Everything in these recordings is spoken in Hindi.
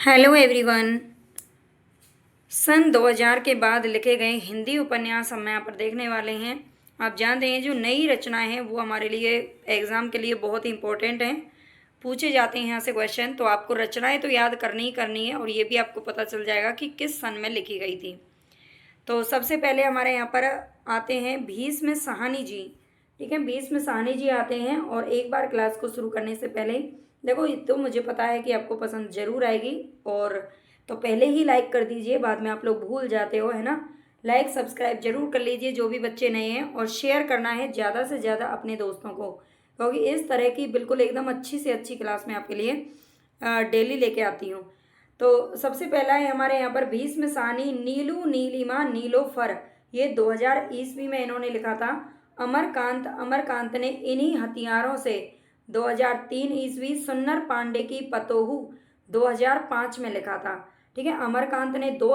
Hello everyone. सन 2000 के बाद लिखे गए हिंदी उपन्यास हम यहाँ पर देखने वाले हैं। आप जानते हैं जो नई रचनाएं हैं वो हमारे लिए एग्ज़ाम के लिए बहुत ही इम्पोर्टेंट हैं। पूछे जाते हैं यहाँ से क्वेश्चन, तो आपको रचनाएं तो याद करनी ही करनी है और ये भी आपको पता चल जाएगा कि किस सन में लिखी गई थी। तो सबसे पहले हमारे यहाँ पर आते हैं भीष्म साहनी जी। ठीक है, भीष्म साहनी जी आते हैं। और एक बार क्लास को शुरू करने से पहले देखो, ये तो मुझे पता है कि आपको पसंद ज़रूर आएगी, और तो पहले ही लाइक कर दीजिए, बाद में आप लोग भूल जाते हो, है ना। लाइक सब्सक्राइब जरूर कर लीजिए जो भी बच्चे नए हैं, और शेयर करना है ज़्यादा से ज़्यादा अपने दोस्तों को, क्योंकि इस तरह की बिल्कुल एकदम अच्छी से अच्छी क्लास में आपके लिए डेली लेके आती हूँ। तो सबसे पहला है हमारे यहाँ पर भीष्म साहनी नीलू नीलिमा नीलोफर। ये 2000 ईस्वी में इन्होंने लिखा था। अमरकांत ने इन्हीं हथियारों से 2003 ईस्वी सुन्नर पांडे की पतोहू 2005 में लिखा था। ठीक है, अमरकांत ने 2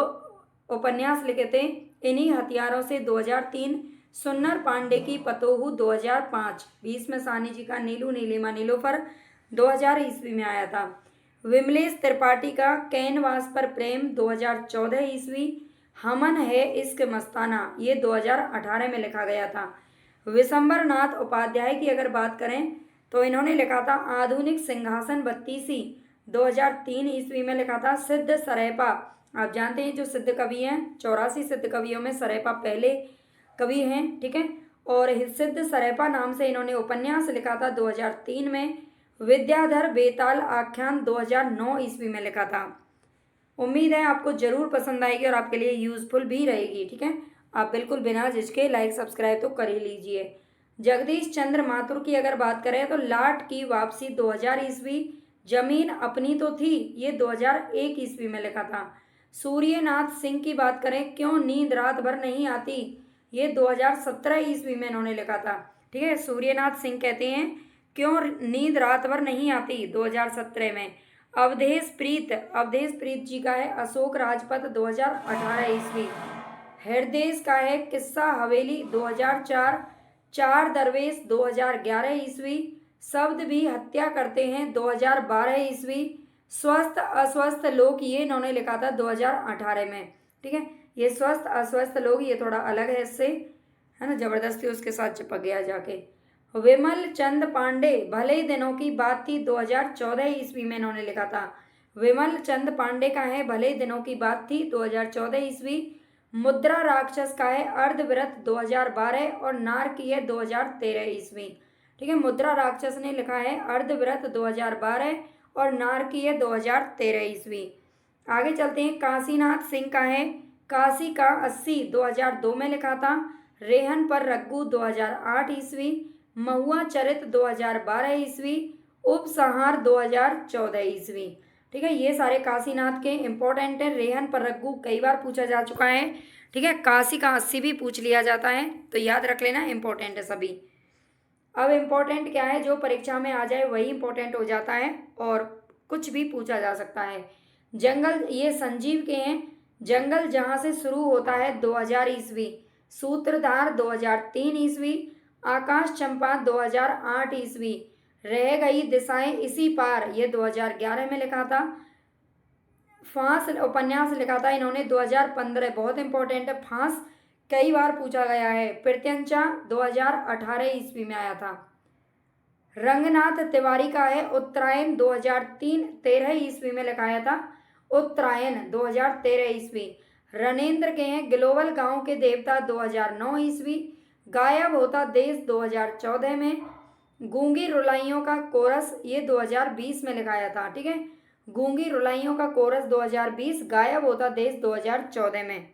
उपन्यास लिखे थे इन्हीं हथियारों से 2003, सुन्नर पांडे की पतोहू 2005। भीष्म साहनी जी का नीलू नीलिमा नीलोफर 2000 ईस्वी में आया था। विमलेश त्रिपाठी का कैनवास पर प्रेम 2014 ईस्वी। हमन है इश्क मस्ताना, ये 2018 में लिखा गया था। विशंबर नाथ उपाध्याय की अगर बात करें तो इन्होंने लिखा था आधुनिक सिंहासन बत्तीसी, 2003 ईस्वी में लिखा था। सिद्ध सरेपा, आप जानते हैं जो सिद्ध कवि हैं, 84 सिद्ध कवियों में सरेपा पहले कवि हैं। ठीक है, और सिद्ध सरेपा नाम से इन्होंने उपन्यास लिखा था 2003 में। विद्याधर बेताल आख्यान 2009 ईस्वी में लिखा था। उम्मीद है आपको जरूर पसंद आएगी और आपके लिए यूजफुल भी रहेगी। ठीक है, आप बिल्कुल बिना झिझके लाइक सब्सक्राइब तो कर ही लीजिए। जगदीश चंद्र माथुर की अगर बात करें तो लाट की वापसी 2000 ईस्वी। जमीन अपनी तो थी, ये 2001 ईस्वी में लिखा था। सूर्यनाथ सिंह की बात करें, क्यों नींद रात भर नहीं आती, ये 2017 ईस्वी में इन्होंने लिखा था। ठीक है, सूर्यनाथ सिंह कहते हैं क्यों नींद रात भर नहीं आती, 2017 में। अवधेश प्रीत जी का है अशोक राजपथ 2018 ईस्वी। हृदय का है किस्सा हवेली 2004। चार दरवेश 2011 ईस्वी। शब्द भी हत्या करते हैं 2012 ईस्वी। स्वस्थ अस्वस्थ लोग, ये इन्होंने लिखा था 2018 में। ठीक है, ये स्वस्थ अस्वस्थ लोग ये थोड़ा अलग है इससे, है ना, जबरदस्ती उसके साथ चिपक गया जाके। विमल चंद पांडे, भले दिनों की बात थी 2014 ईस्वी में इन्होंने लिखा था। विमल चंद पांडे का है भले दिनों की बात थी 2014 ईस्वी। मुद्रा राक्षस का है अर्धव्रत 2012 और नार की है 2013 ईस्वी। ठीक है, मुद्रा राक्षस ने लिखा है अर्धव्रत 2012 और नार की है 2013 ईस्वी। आगे चलते हैं, काशीनाथ सिंह का है काशी का 80 2002 में लिखा था। रेहन पर रग्गू 2008 ईस्वी। महुआ चरित 2012 ईस्वी। उपसंहार 2014 ईस्वी। ठीक है, ये सारे काशीनाथ के इंपॉर्टेंट है। रेहन पर रग्गू कई बार पूछा जा चुका है। ठीक है, काशी का 80 भी पूछ लिया जाता है, तो याद रख लेना, इंपॉर्टेंट है सभी। अब इम्पोर्टेंट क्या है, जो परीक्षा में आ जाए वही इम्पोर्टेंट हो जाता है और कुछ भी पूछा जा सकता है। जंगल, ये संजीव के हैं। जंगल जहाँ से शुरू होता है 2000 ईस्वी। सूत्रधार 2003 ईस्वी। आकाश चंपा 2008 ईस्वी। रह गई दिशाएं इसी पार, ये 2011 में लिखा था। फांस उपन्यास लिखा था इन्होंने 2015, बहुत इंपॉर्टेंट है। फांस कई बार पूछा गया है। प्रत्यंचा 2018 ईस्वी में आया था। रंगनाथ तिवारी का है उत्तरायण 2013 ईस्वी में लिखाया था। उत्तरायण 2013 ईस्वी। रणेंद्र के हैं ग्लोबल गांव के देवता 2009 ईस्वी। गायब होता देश 2014 में। गूंगी रुलाइयों का कोरस, ये 2020 में लिखाया था। ठीक है, गूंगी रुलाइयों का कोरस 2020, गायब होता देश 2014 में।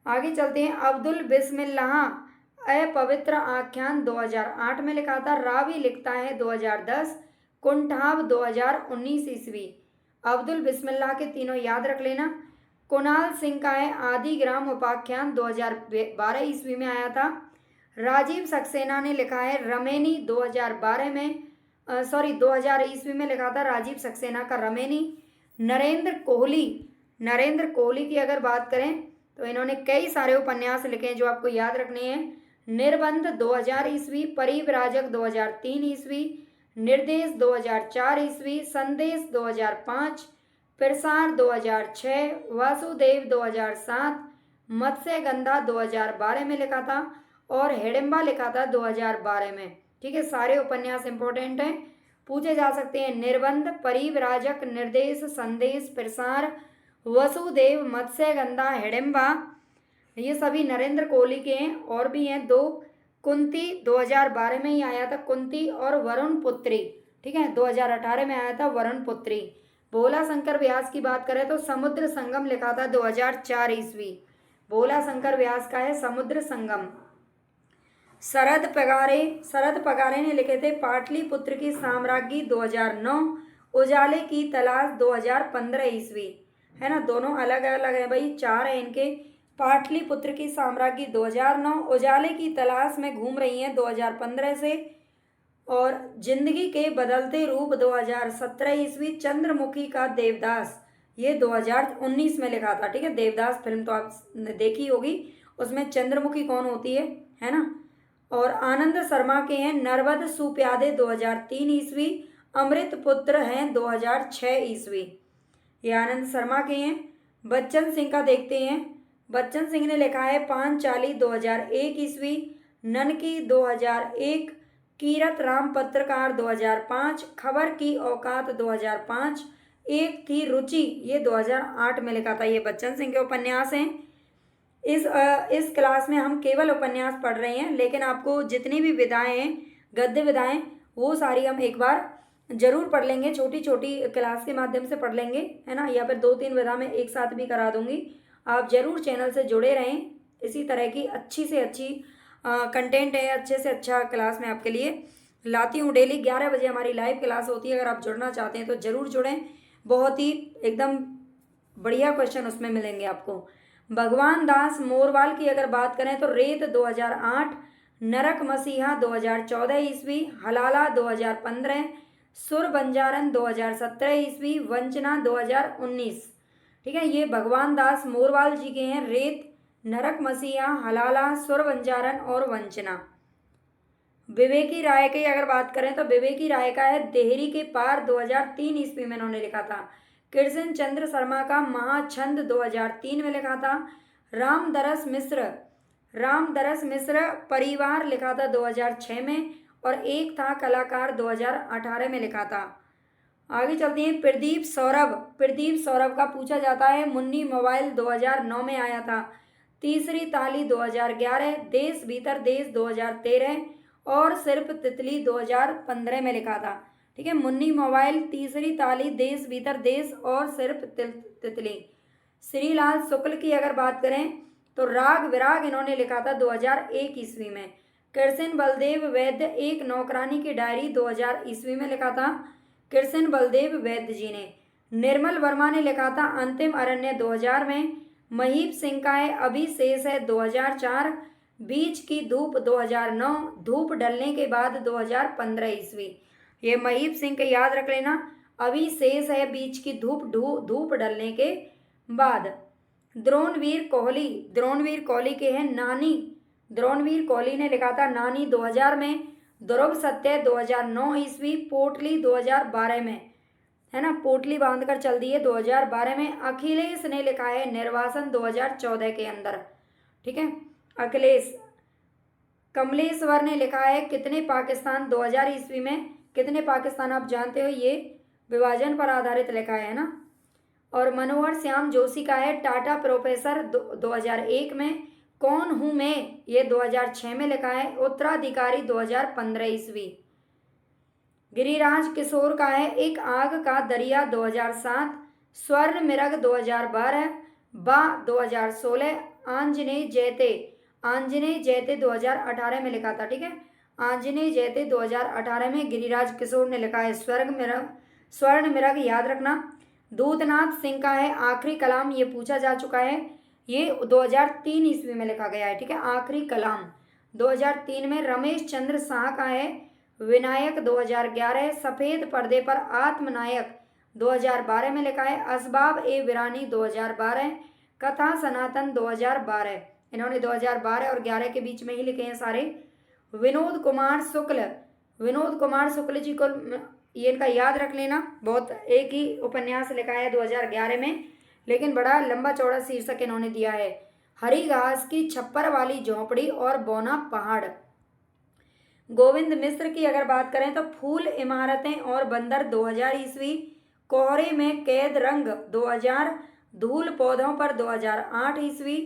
आगे चलते हैं, अब्दुल बिस्मिल्लाह अपवित्र आख्यान 2008 में लिखा था। रावी लिखता है 2010। कुंठाव 2019 ईस्वी। अब्दुल बिस्मिल्लाह के तीनों याद रख लेना। कुणाल सिंह का है आदि ग्राम उपाख्यान 2012 ईस्वी में आया था। राजीव सक्सेना ने लिखा है रमेनी 2012 में 2000 ईस्वी में लिखा था राजीव सक्सेना का रमेनी। नरेंद्र कोहली की अगर बात करें तो इन्होंने कई सारे उपन्यास लिखे हैं जो आपको याद रखने हैं। निर्बंध 2000 ईस्वी। परिव्राजक 2003 ईस्वी। निर्देश 2004 ईस्वी। संदेश 2005। प्रसार 2006, वासुदेव 2007, मत्स्यगंधा 2012 में लिखा था और हिडिंबा लिखा था 2012 में। ठीक है, सारे उपन्यास इंपॉर्टेंट हैं, पूछे जा सकते हैं। निर्बंध, परिव्राजक, निर्देश, संदेश, प्रसार, वसुदेव, मत्स्यगंधा, हिडिंबा, ये सभी नरेंद्र कोहली के हैं। और भी हैं दो, कुंती 2012 में ही आया था, कुंती, और वरुण पुत्री, ठीक है, 2018 में आया था वरुण पुत्री। भोला शंकर व्यास की बात करें तो समुद्र संगम लिखा था 2004 ईस्वी। भोला शंकर व्यास का है समुद्र संगम। शरद पगारे ने लिखे थे पाटलिपुत्र की साम्राज्ञी 2009, उजाले की तलाश 2015 ईस्वी, है ना, दोनों अलग अलग है भाई, चार है इनके। पाटलिपुत्र की साम्राज्ञी 2009, उजाले की तलाश में घूम रही हैं 2015 से, और जिंदगी के बदलते रूप 2017 ईस्वी। चंद्रमुखी का देवदास ये 2019 में लिखा था। ठीक है, देवदास फिल्म तो आपने देखी होगी, उसमें चंद्रमुखी कौन होती है ना। और आनंद शर्मा के हैं नर्मद सुप्यादे 2003 ईस्वी, अमृत पुत्र हैं 2006 ईस्वी, ये आनंद शर्मा के हैं। बच्चन सिंह का देखते हैं, बच्चन सिंह ने लिखा है पांचाली 2001 ईस्वी, ननकी 2001, कीरत राम पत्रकार 2005, खबर की औकात 2005, एक थी रुचि ये 2008 में लिखा था। ये बच्चन सिंह के उपन्यास हैं। इस क्लास में हम केवल उपन्यास पढ़ रहे हैं, लेकिन आपको जितनी भी विधाएं हैं, गद्य विधाएं, वो सारी हम एक बार जरूर पढ़ लेंगे, छोटी छोटी क्लास के माध्यम से पढ़ लेंगे, है ना, या फिर 2-3 विधा में एक साथ भी करा दूंगी। आप जरूर चैनल से जुड़े रहें, इसी तरह की अच्छी से अच्छी कंटेंट है, अच्छे से अच्छा क्लास मैं आपके लिए लाती हूँ। डेली 11 बजे हमारी लाइव क्लास होती है, अगर आप जुड़ना चाहते हैं तो ज़रूर जुड़ें। बहुत ही एकदम बढ़िया क्वेश्चन उसमें मिलेंगे आपको। भगवान दास मोरवाल की अगर बात करें तो रेत 2008, नरक मसीहा 2014 ईस्वी, हलाला 2015, सुर बंजारन 2017 ईस्वी, वंचना 2019। ठीक है, ये भगवान दास मोरवाल जी के हैं। रेत, नरक मसीहा, हलाला, सुर बंजारन और वंचना। विवेकी राय की अगर बात करें तो विवेकी राय का है देहरी के पार 2003 ईस्वी में इन्होंने लिखा था। कृष्ण चंद्र शर्मा का महाछंद 2003 में लिखा था। रामदरस मिश्र परिवार लिखा था 2006 में, और एक था कलाकार 2018 में लिखा था। आगे चलते हैं। प्रदीप सौरभ का पूछा जाता है मुन्नी मोबाइल 2009 में आया था। तीसरी ताली 2011, देश भीतर देश 2013, और सिर्फ तितली 2015 में लिखा था। ठीक है, मुन्नी मोबाइल, तीसरी ताली, देश भीतर देश और सिर्फ तितली। श्रीलाल शुक्ल की अगर बात करें तो राग विराग इन्होंने लिखा था 2001 ईस्वी में। कृष्ण बलदेव वैद्य एक नौकरानी की डायरी 2000 ईस्वी में लिखा था कृष्ण बलदेव वैद्य जी ने। निर्मल वर्मा ने लिखा था अंतिम अरण्य 2000 में। महीप सिंह का है अभी शेष है 2004, बीच की धूप 2009, धूप ढलने के बाद 2015 ईस्वी। ये महीप सिंह के याद रख लेना, अभी शेष है बीच की धूप ढलने के बाद। द्रोणवीर कोहली के हैं नानी। द्रोणवीर कोहली ने लिखा था नानी 2000 में। ध्रुव सत्य 2009 ईस्वी, पोटली 2012 में, है ना, पोटली बांध कर चल दी है 2012 में। अखिलेश ने लिखा है निर्वासन 2014 के अंदर। ठीक है, अखिलेश। कमलेश्वर ने लिखा है कितने पाकिस्तान 2000 ईस्वी में। कितने पाकिस्तान आप जानते हो, ये विभाजन पर आधारित लिखा है ना। और मनोहर श्याम जोशी का है टाटा प्रोफेसर 2001 में। कौन हूँ मैं ये 2006 में लिखा है। उत्तराधिकारी 2015 ईस्वी। गिरिराज किशोर का है एक आग का दरिया 2007। स्वर्ण मृग 2012, बा 2016, आंजनेय जयते 2018 में लिखा था। ठीक है, आंजनेय जयते 2018 में गिरिराज किशोर ने लिखा है स्वर्ण मृग याद रखना। दूतनाथ सिंह का है आखिरी कलाम, ये पूछा जा चुका है, ये 2003 ईस्वी में लिखा गया है। ठीक है, आखिरी कलाम 2003 में। रमेश चंद्र शाह का है विनायक 2011, सफ़ेद पर्दे पर आत्मनायक 2012 में लिखा है। असबाब ए वीरानी 2012, कथा सनातन 2012। इन्होंने 2012 और 11 के बीच में ही लिखे हैं सारे। विनोद कुमार शुक्ल जी को ये इनका याद रख लेना। बहुत एक ही उपन्यास लिखा है 2011 में, लेकिन बड़ा लंबा चौड़ा शीर्षक इन्होंने दिया है। हरी घास की छप्पर वाली झोंपड़ी और बौना पहाड़। गोविंद मिश्र की अगर बात करें तो फूल इमारतें और बंदर 2000 ईस्वी, कोहरे में कैद रंग 2000, धूल पौधों पर 2008 ईस्वी,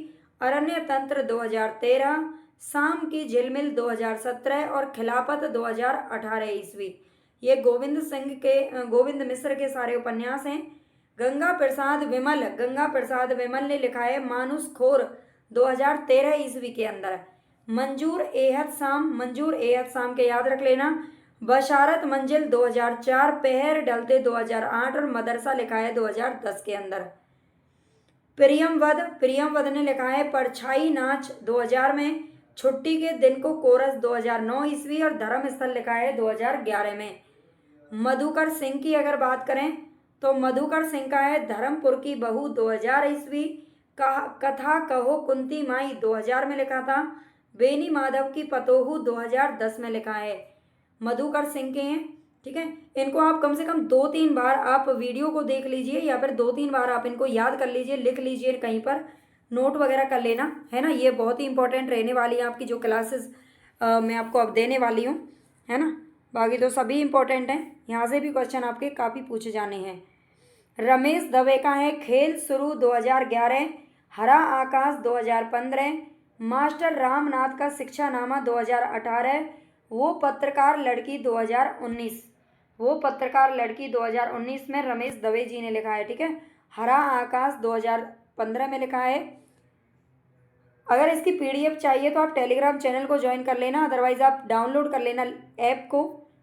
अरण्य तंत्र 2013, शाम की झिलमिल 2017 और खिलाफत 2018 ईस्वी। ये गोविंद मिश्र के सारे उपन्यास हैं। गंगा प्रसाद विमल ने लिखा है मानुस खोर 2013 ईस्वी के अंदर। मंजूर एहद शाम के याद रख लेना। बशारत मंजिल 2004, पहर डलते 2008 और मदरसा लिखा है 2010 के अंदर। प्रियमवद ने लिखा है परछाई नाच 2000 में, छुट्टी के दिन को कोरस 2009 ईस्वी और धर्म स्थल लिखा है 2011 में। मधुकर सिंह की अगर बात करें तो मधुकर सिंह का है धर्मपुर की बहू 2000 ईस्वी, कथा कहो कुंती माई 2000 में लिखा था। बेनी माधव की पतोहू 2010 में लिखा है। मधुकर सिंह के हैं, ठीक है। इनको आप कम से कम 2-3 बार आप वीडियो को देख लीजिए या फिर 2-3 बार आप इनको याद कर लीजिए, लिख लीजिए, कहीं पर नोट वगैरह कर लेना, है ना। ये बहुत ही इंपॉर्टेंट रहने वाली है आपकी जो क्लासेस मैं आपको अब देने वाली हूँ, है ना। बाकी तो सभी इंपॉर्टेंट हैं, यहाँ से भी क्वेश्चन आपके काफ़ी पूछे जाने हैं। रमेश दवे का है खेल शुरू 2011, हरा आकाश 2015, मास्टर रामनाथ का शिक्षानामा 2018, वो पत्रकार लड़की 2019 में रमेश दवे जी ने लिखा है, ठीक है। हरा आकाश 2015 में लिखा है। अगर इसकी पीडीएफ चाहिए तो आप टेलीग्राम चैनल को ज्वाइन कर लेना, अदरवाइज आप डाउनलोड कर लेना ऐप को,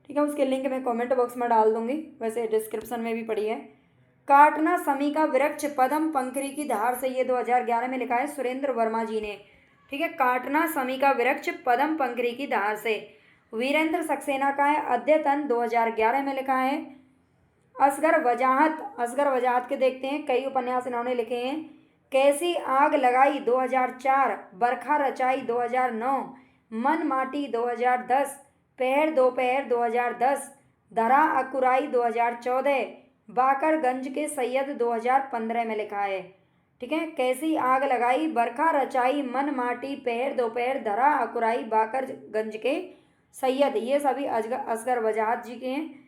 ठीक है। उसके लिंक मैं कमेंट बॉक्स में डाल दूंगी, वैसे डिस्क्रिप्शन में भी पड़ी है। काटना समी का वृक्ष पदम पंखरी की धार से, ये 2011 में लिखा है सुरेंद्र वर्मा जी ने, ठीक है। काटना समी का वृक्ष पदम पंखरी की धार से वीरेंद्र सक्सेना का है। अद्यतन 2011 में लिखा है। असगर वजाहत के देखते हैं, कई उपन्यास इन्होंने लिखे हैं। कैसी आग लगाई 2004, बरखा रचाई 2009, मन माटी 2010, पहर दोपहर 2010, धरा अकुराई 2014, बाकरगंज के सैयद 2015 में लिखा है, ठीक है। कैसी आग लगाई, बरखा रचाई, मन माटी, पहर दोपहर, धरा अकुराई, बाकरगंज के सैयद, ये सभी असगर वजाहत जी के हैं।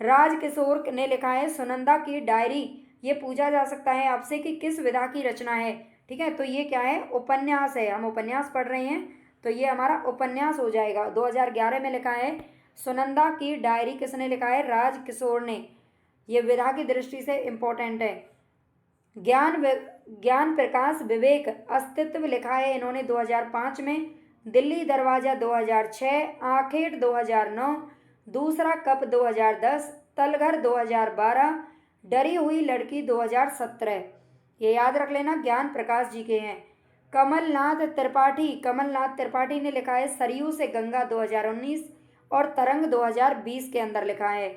राज किशोर ने लिखा है सुनंदा की डायरी। ये पूछा जा सकता है आपसे कि किस विधा की रचना है, ठीक है। तो ये क्या है, उपन्यास है, हम उपन्यास पढ़ रहे हैं तो ये हमारा उपन्यास हो जाएगा। 2011 में लिखा है सुनंदा की डायरी, किसने लिखा है, राज किशोर ने। ये विधा की दृष्टि से इम्पोर्टेंट है। ज्ञान प्रकाश विवेक अस्तित्व लिखा है इन्होंने 2005 में। दिल्ली दरवाजा 2006, आखेट 2009, दूसरा कप 2010, तलघर 2012, डरी हुई लड़की 2017। ये याद रख लेना, ज्ञान प्रकाश जी के हैं। कमलनाथ त्रिपाठी ने लिखा है सरयू से गंगा 2019 और तरंग 2020 के अंदर लिखा है।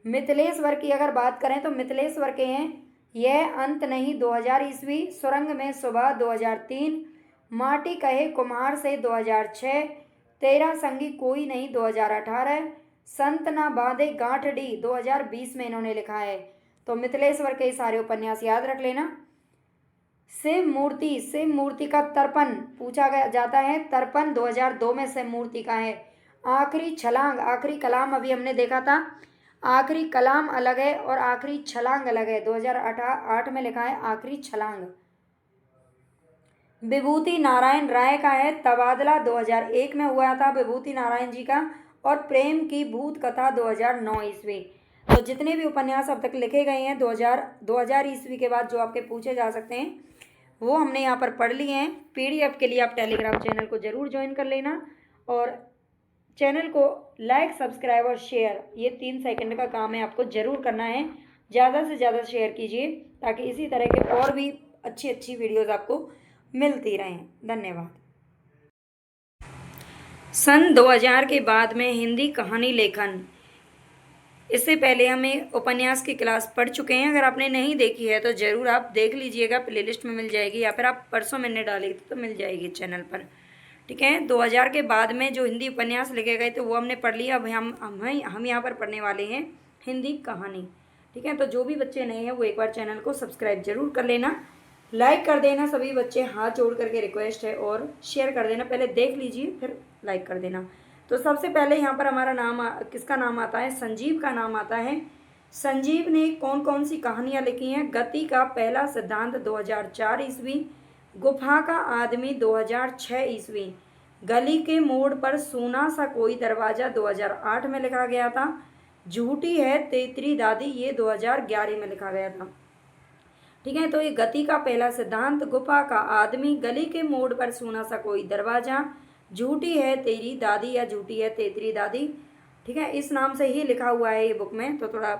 मिथिलेश्वर की अगर बात करें तो मिथिलेश्वर के हैं यह अंत नहीं 2000 ईस्वी, सुरंग में सुबह 2003, माटी कहे कुम्हार से 2006, तेरा संगी कोई नहीं 2018, संत ना बांधे गांठड़ी 2020 में इन्होंने लिखा है। तो मिथिलेश्वर के सारे उपन्यास याद रख लेना। शिव मूर्ति का तर्पण पूछा जाता है, तर्पण 2002 में शिव मूर्ति का है। आखिरी कलाम अभी हमने देखा था, आखिरी कलाम अलग है और आखिरी छलांग अलग है। 2008 में लिखा है आखिरी छलांग। विभूति नारायण राय का है तबादला 2001 में हुआ था विभूति नारायण जी का, और प्रेम की भूत कथा 2009 ईस्वी। तो जितने भी उपन्यास अब तक लिखे गए हैं 2000 ईस्वी के बाद जो आपके पूछे जा सकते हैं वो हमने यहाँ पर पढ़ लिए हैं। पीडीएफ के लिए आप टेलीग्राम चैनल को ज़रूर ज्वाइन कर लेना और चैनल को लाइक, सब्सक्राइब और शेयर, ये 3 सेकंड का काम है, आपको ज़रूर करना है। ज़्यादा से ज़्यादा शेयर कीजिए ताकि इसी तरह के और भी अच्छी वीडियोज़ आपको मिलती रहें। धन्यवाद। सन 2000 के बाद में हिंदी कहानी लेखन, इससे पहले हमें उपन्यास की क्लास पढ़ चुके हैं। अगर आपने नहीं देखी है तो ज़रूर आप देख लीजिएगा, प्लेलिस्ट में मिल जाएगी, या फिर आप परसों मैंने डाली थी तो मिल जाएगी चैनल पर, ठीक है। 2000 के बाद में जो हिंदी उपन्यास लिखे गए थे वो हमने पढ़ लिया। अब हम यहाँ पर पढ़ने वाले हैं हिंदी कहानी। ठीक है, तो जो भी बच्चे नए हैं वो एक बार चैनल को सब्सक्राइब जरूर कर लेना, लाइक कर देना सभी बच्चे, हाथ जोड़ करके रिक्वेस्ट है, और शेयर कर देना। पहले देख लीजिए फिर लाइक कर देना। तो सबसे पहले यहाँ पर हमारा नाम किसका नाम आता है? संजीव का नाम आता है। संजीव ने कौन कौन सी कहानियाँ लिखी हैं? गति का पहला सिद्धांत 2004 ईस्वी, गुफा का आदमी 2006 ईस्वी, गली के मोड़ पर सोना सा कोई दरवाज़ा 2008 में लिखा गया था, झूठी है तेतरी दादी ये 2011 में लिखा गया था। ठीक है, तो ये गति का पहला सिद्धांत, गुफा का आदमी, गली के मोड़ पर सोना सा कोई दरवाज़ा, झूठी है तेरी दादी या झूठी है तेतरी दादी। ठीक है, इस नाम से ही लिखा हुआ है ये बुक में, तो थोड़ा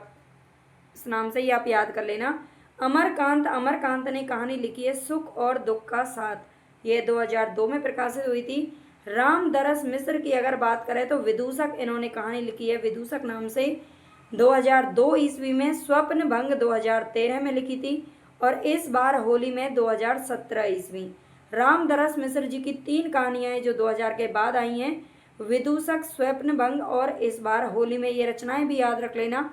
इस नाम से ही आप याद कर लेना। अमरकांत ने कहानी लिखी है सुख और दुख का साथ, ये 2002 में प्रकाशित हुई थी। रामदरस मिश्र की अगर बात करें तो विदूषक इन्होंने कहानी लिखी है विदूषक नाम से, 2002 ईस्वी में। स्वप्न भंग 2013 में लिखी थी, और इस बार होली में 2017 ईस्वी। रामदरस मिश्र जी की 3 कहानियाँ हैं जो 2000 के बाद आई हैं, विदूषक, स्वप्न भंग और इस बार होली में। ये रचनाएं भी याद रख लेना।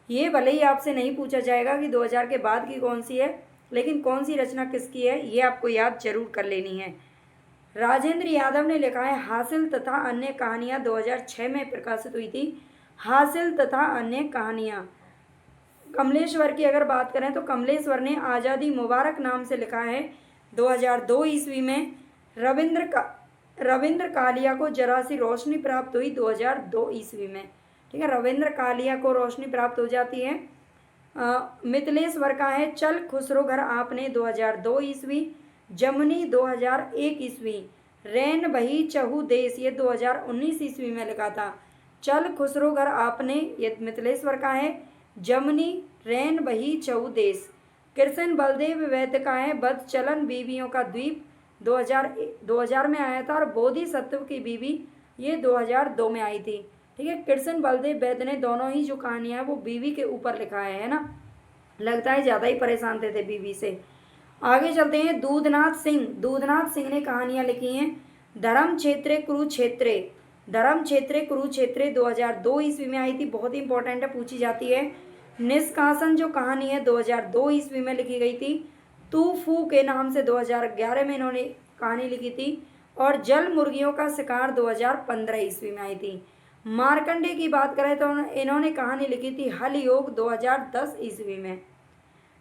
ये भले ही आपसे नहीं पूछा जाएगा कि 2000 के बाद की कौन सी है, लेकिन कौन सी रचना किसकी है ये आपको याद जरूर कर लेनी है। राजेंद्र यादव ने लिखा है हासिल तथा अन्य कहानियाँ, 2006 में प्रकाशित हुई थी, हासिल तथा अन्य कहानियाँ। कमलेश्वर की अगर बात करें तो कमलेश्वर ने आज़ादी मुबारक नाम से लिखा है, 2002 ईस्वी में। रविंद्र कालिया को जरा सी रोशनी प्राप्त हुई 2002 ईस्वी में। ठीक है, रविंद्र कालिया को रोशनी प्राप्त हो जाती है। मिथिलेश्वर का है चल खुसरो घर आपने 2002 ईस्वी, जमुनी 2001 ईस्वी, रैन बही चहु देश ये 2019 ईस्वी में लिखा था। चल खुसरो घर आपने ये मिथिलेश्वर का है, जमुनी, रैन बही चहु देश। कृष्ण बलदेव वैद्य का है बद चलन बीवियों का द्वीप, 2000 में आया था, और बोधिसत्व की बीवी ये 2002 में आई थी। ठीक है, कृष्ण बलदेव वैद्य ने दोनों ही जो कहानियाँ हैं वो बीवी के ऊपर लिखा है ना, लगता है ज़्यादा ही परेशान थे बीवी से। आगे चलते हैं। दूधनाथ सिंह ने कहानियाँ लिखी हैं धर्म क्षेत्रे कुरुक्षेत्रे 2002 ईस्वी में आई थी, बहुत ही इंपॉर्टेंट है, पूछी जाती है। निष्कासन जो कहानी है 2002 ईस्वी में लिखी गई थी। तू फू के नाम से 2011 में इन्होंने कहानी लिखी थी, और जल मुर्गियों का शिकार 2015 ईस्वी में आई थी। मार्कंडे की बात करें तो इन्होंने कहानी लिखी थी हल योग 2010 ईस्वी में।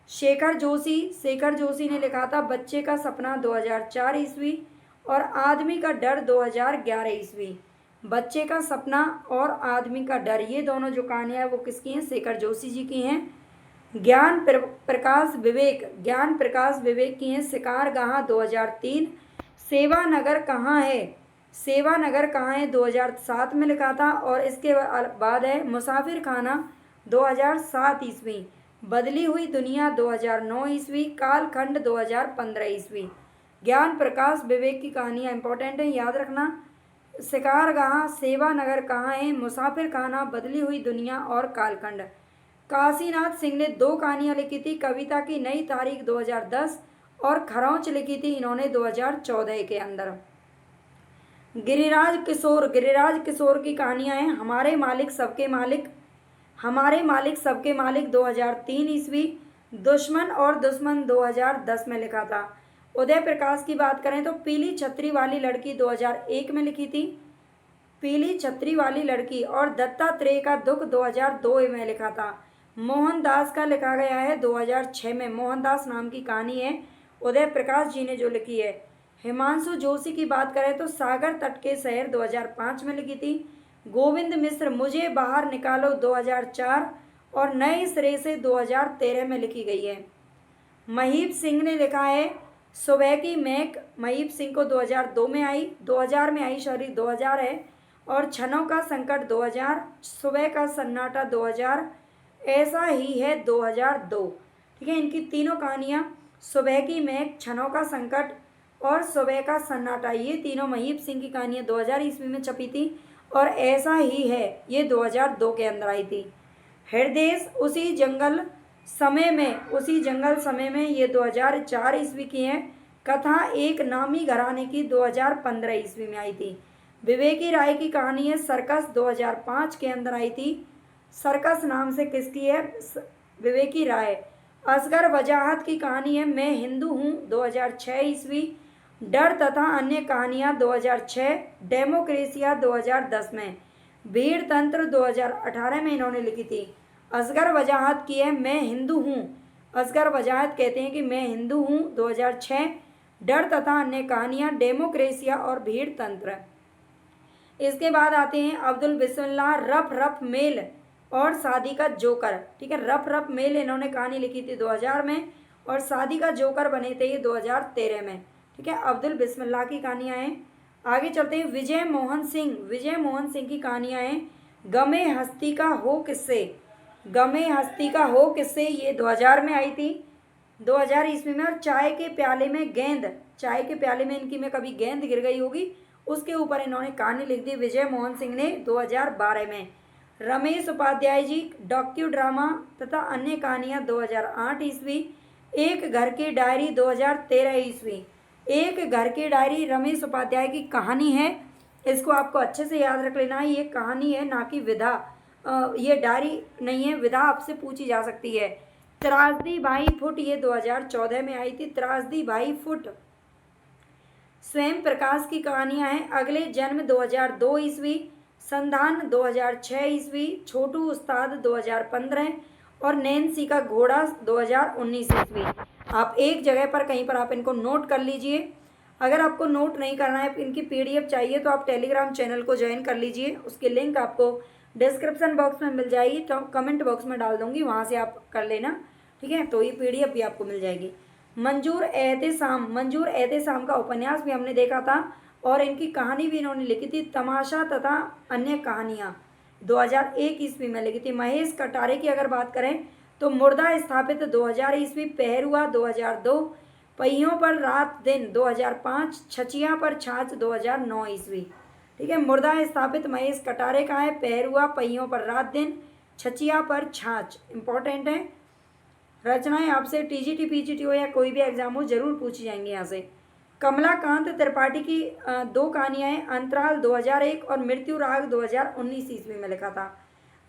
शेखर जोशी ने लिखा था बच्चे का सपना 2004 ईस्वी, और आदमी का डर 2011 ईस्वी। बच्चे का सपना और आदमी का डर ये दोनों जो कहानियाँ हैं वो किसकी हैं? शेखर जोशी जी की हैं। ज्ञान प्रकाश विवेक की हैं शिकारगाह 2003। सेवानगर कहाँ है 2007 में लिखा था, और इसके बाद है मुसाफिर खाना 2007 ईस्वी, बदली हुई दुनिया 2009 ईस्वी, कालखंड 2015 ईस्वी। ज्ञान प्रकाश विवेक की कहानियाँ इंपॉर्टेंट है, याद रखना। शिकारगाह, सेवानगर कहाँ है, मुसाफिर खाना, बदली हुई दुनिया और कालखंड। काशीनाथ सिंह ने 2 कहानियाँ लिखी थी, कविता की नई तारीख 2010 और खरौंच लिखी थी इन्होंने 2014 के अंदर। गिरिराज किशोर की कहानियाँ हैं हमारे मालिक सबके मालिक 2003 ईस्वी, दुश्मन और दुश्मन 2010 में लिखा था। उदय प्रकाश की बात करें तो पीली छतरी वाली लड़की 2001 में लिखी थी, पीली छतरी वाली लड़की, और दत्तात्रेय का दुख 2002 में लिखा था। मोहनदास का लिखा गया है 2006 में, मोहनदास नाम की कहानी है उदय प्रकाश जी ने जो लिखी है। हिमांशु जोशी की बात करें तो सागर तट के शहर 2005 में लिखी थी। गोविंद मिश्र मुझे बाहर निकालो 2004, और नए सिरे से 2013 में लिखी गई है। महीप सिंह ने लिखा है सुबह की महक, महीप सिंह को 2002 में आई, 2000 में आई, 2000 है, और क्षणों का संकट 2000, सुबह का सन्नाटा 2000, ऐसा ही है 2002। ठीक है, इनकी तीनों कहानियाँ सुबह की महक, क्षणों का संकट और सुबह का सन्नाटा, ये तीनों महीप सिंह की कहानियाँ 2000 ईस्वी में छपी थी, और ऐसा ही है ये 2002 के अंदर आई थी। हृदय उसी जंगल समय में ये 2004 ईस्वी की है। कथा एक नामी घराने की 2015 ईस्वी में आई थी। विवेकी राय की कहानी है सर्कस 2005 के अंदर आई थी। सर्कस नाम से किसकी है? विवेकी राय। असगर वजाहत की कहानी है मैं हिंदू हूँ 2006 ईस्वी। डर तथा अन्य कहानियाँ 2006। डेमोक्रेसिया 2010 में। भीड़ तंत्र 2018 में इन्होंने लिखी थी। असगर वजाहत की है मैं हिंदू हूँ। असगर वजाहत कहते हैं कि मैं हिंदू हूँ 2006। डर तथा अन्य कहानियाँ डेमोक्रेसिया और भीड़ तंत्र। इसके बाद आते हैं अब्दुल बिस्मिल्लाह रफ रफ मेल और शादी का जोकर। ठीक है, रफ रफ मेल इन्होंने कहानी लिखी थी 2000 में और शादी का जोकर बने थे ये 2013 में। ठीक है, अब्दुल बिस्मिल्लाह की कहानियाँ हैं। आगे चलते हैं विजय मोहन सिंह। विजय मोहन सिंह की कहानियाँ हैं गमे हस्ती का हो किससे। गमे हस्ती का हो किससे ये 2000 में आई थी, 2000 ईस्वी में। और चाय के प्याले में गेंद, चाय के प्याले में इनकी में कभी गेंद गिर गई होगी, उसके ऊपर इन्होंने कहानी लिख दी विजय मोहन सिंह ने 2012 में। रमेश उपाध्याय जी डॉक्यू ड्रामा तथा अन्य कहानियाँ 2008 ईस्वी। एक घर की डायरी 2013 ईस्वी। एक घर की डायरी रमेश उपाध्याय की कहानी है, इसको आपको अच्छे से याद रख लेना है। ये कहानी है ना कि विधा, ये डायरी नहीं है, विधा आपसे पूछी जा सकती है। त्रासदी भाई फुट ये 2014 में आई थी। त्रासदी भाई फुट। स्वयं प्रकाश की कहानियां हैं अगले जन्म 2002 ईस्वी। संधान 2006 ईस्वी। छोटू उस्ताद 2015 और नैन्सी का घोड़ा 2019 ईस्वी। आप एक जगह पर कहीं पर आप इनको नोट कर लीजिए। अगर आपको नोट नहीं करना है, इनकी पीडीएफ चाहिए तो आप टेलीग्राम चैनल को ज्वाइन कर लीजिए। उसकी लिंक आपको डिस्क्रिप्शन बॉक्स में मिल जाएगी, तो कमेंट बॉक्स में डाल दूंगी, वहाँ से आप कर लेना। ठीक है, तो ये पीडीएफ भी आपको मिल जाएगी। मंजूर एहतेसाम। मंजूर एहतेसाम का उपन्यास भी हमने देखा था और इनकी कहानी भी इन्होंने लिखी थी तमाशा तथा अन्य कहानियाँ 2001 ईस्वी में लिखी थी। महेश कटारे की अगर बात करें तो मुर्दा स्थापित 2000 ईस्वी। पहरुआ 2002। पहियों पर रात दिन 2005। छचिया पर छाछ 2009 ईस्वी। ठीक है, मुर्दा स्थापित महेश कटारे का है। पहरुआ पहियों पर रात दिन, छचिया पर छाछ इंपॉर्टेंट है। रचनाएं आपसे टीजीटी पीजीटी हो या कोई भी एग्जाम हो जरूर पूछी जाएंगी यहाँ से। कमलाकांत त्रिपाठी की दो कहानियाँ हैं अंतराल 2001 और मृत्यु राग 2019 ईस्वी में लिखा था।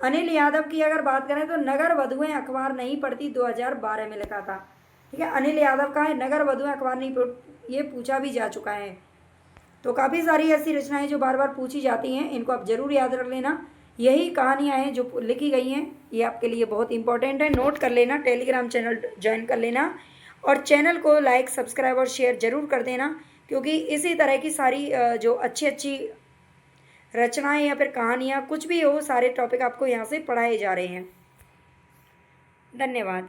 अनिल यादव की अगर बात करें तो नगर वधुएं अखबार नहीं पढ़ती 2012 में लिखा था। ठीक है, अनिल यादव का है नगर वधुएं अखबार नहीं ये पूछा भी जा चुका है। तो काफ़ी सारी ऐसी रचनाएं जो बार बार पूछी जाती हैं, इनको आप जरूर याद रख लेना। यही कहानियाँ हैं जो लिखी गई हैं, ये आपके लिए बहुत इंपॉर्टेंट है, नोट कर लेना, टेलीग्राम चैनल ज्वाइन कर लेना और चैनल को लाइक सब्सक्राइब और शेयर जरूर कर देना, क्योंकि इसी तरह की सारी जो अच्छी अच्छी रचनाएं या फिर कहानियाँ कुछ भी हो, सारे टॉपिक आपको यहाँ से पढ़ाए जा रहे हैं। धन्यवाद।